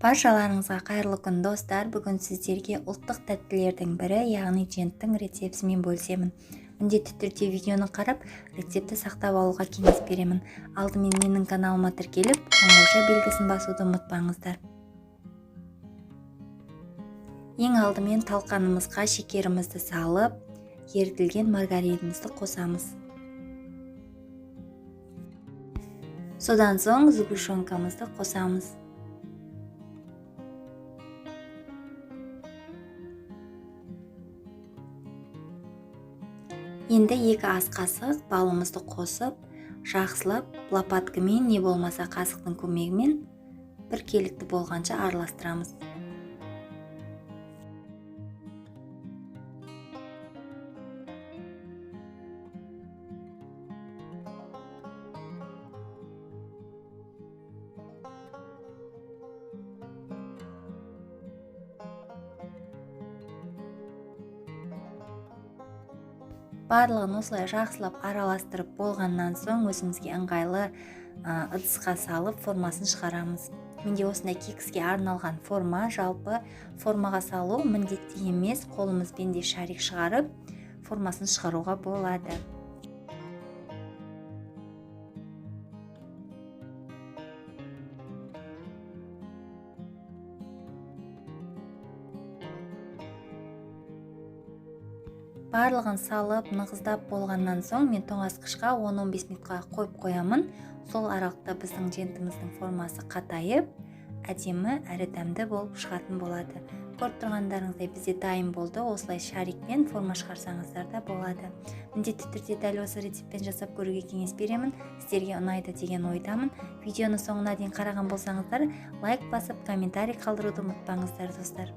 Баршаларыңызға қайырлы күн достар. Бүгін сіздерге ұлттық тәттілердің бірі, яғни женттің рецептісімен бөлісемін. Міндетті түрде видеоны қарап, рецепті сақтап алуға кеңес беремін. Алдымен менің каналыма тіркеліп, қоңырауша белгісін басуды ұмытпаңыздар. Ең алдымен талқанымызға шекерімізді салып, ерітілген маргаринімізді қосамыз. Содан соң сгущенкамызды қосамыз. Енді 2 ас қасық балымызды қосып, жақсылап лопаткамен не болмаса қасықтың көмегімен біркелікті болғанша араластырамыз. Барлығын осылай жақсылап араластырып болғаннан соң өзімізге ыңғайлы ыдысқа салып формасын шығарамыз. Менде осындай кекске арналған форма, жалпы формаға салу міндетті емес, қолымызбен де шарик шығарып формасын шығаруға болады. Барлығын салып, нығыздап болғаннан соң мен тоңазытқышқа 10-15 минутқа қойып қоямын. Сол аралықта біздің жентіміздің формасы қатайып, әдемі әрі дәмді болып шығатын болады. Көріп тұрғандарыңыздай бізде дайын болды. Осылай шарикпен форма шығарсаңыздар да болады. Міндетті түрде дәл осы рецептпен жасап көруге кеңес беремін. Сіздерге ұнайды деген ойдамын. Видеоны соңына дейін қараған болсаңыздар, лайк басып, комментарий қалдыруды ұмытпаңыздар достар.